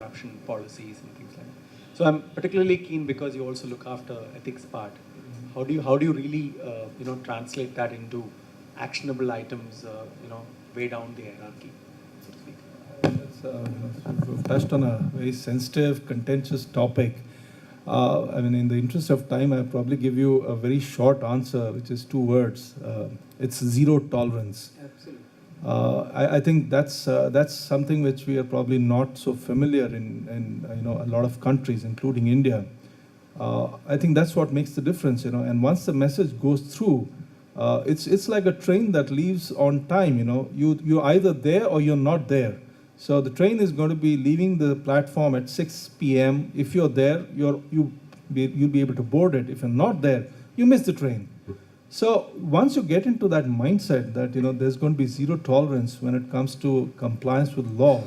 anti-corruption policies and things like that. So I'm particularly keen because you also look after ethics part. How do you really translate that into actionable items way down the hierarchy, so to speak? We've touched on a very sensitive, contentious topic. In the interest of time, I'll probably give you a very short answer, which is 2 words. It's zero tolerance. Absolutely. I think that's something which we are probably not so familiar in a lot of countries, including India. I think that's what makes the difference, And once the message goes through, it's like a train that leaves on time. You're either there or you're not there. So the train is going to be leaving the platform at 6 p.m. If you're there, you'll be able to board it. If you're not there, you miss the train. So once you get into that mindset that there's going to be zero tolerance when it comes to compliance with law,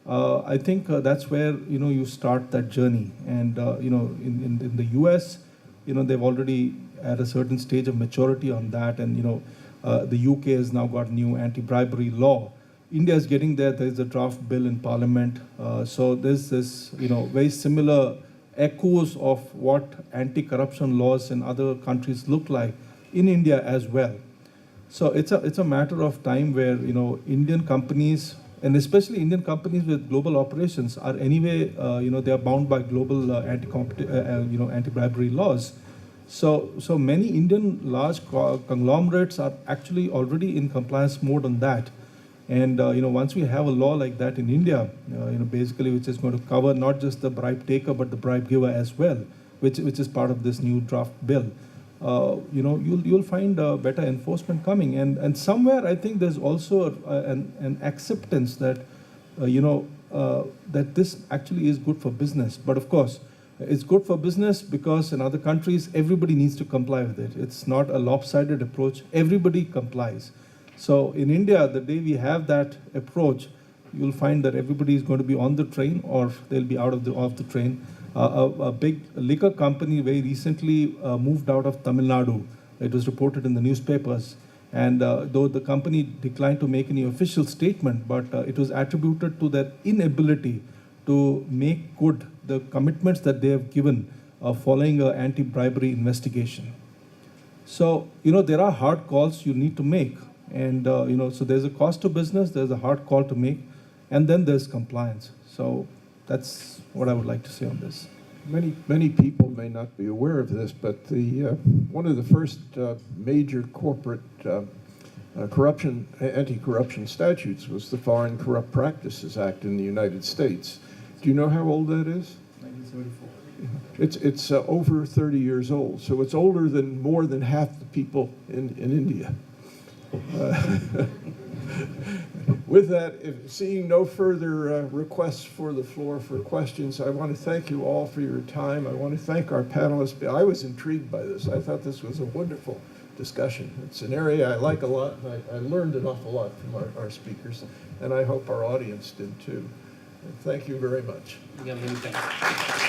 I think that's where you start that journey. And in the U.S., they've already at a certain stage of maturity on that, and the UK has now got new anti-bribery law. India is getting there. There's a draft bill in Parliament. So there's this very similar echoes of what anti-corruption laws in other countries look like in India as well. So it's a matter of time where Indian companies, and especially Indian companies with global operations, are anyway they are bound by global anti-bribery laws. So many Indian large conglomerates are actually already in compliance mode on that. And once we have a law like that in India, basically which is going to cover not just the bribe taker but the bribe giver as well, which is part of this new draft bill. You'll find better enforcement coming, and somewhere I think there's also an acceptance that that this actually is good for business. But of course, it's good for business because in other countries everybody needs to comply with it. It's not a lopsided approach. Everybody complies. So in India, the day we have that approach, you'll find that everybody is going to be on the train or they'll be out of the train. A big liquor company very recently moved out of Tamil Nadu. It was reported in the newspapers. And though the company declined to make any official statement, but it was attributed to their inability to make good the commitments that they have given following an anti-bribery investigation. So, there are hard calls you need to make. And, so there's a cost to business, there's a hard call to make, and then there's compliance. So that's what I would like to say on this. Many people may not be aware of this, but one of the first major corporate anti-corruption statutes was the Foreign Corrupt Practices Act in the United States. Do you know how old that is? 1974. It's over 30 years old, so it's older than more than half the people in India. With that, seeing no further requests for the floor for questions, I want to thank you all for your time. I want to thank our panelists. I was intrigued by this. I thought this was a wonderful discussion. It's an area I like a lot, and I learned an awful lot from our speakers, and I hope our audience did too. And thank you very much. Yeah, many thanks.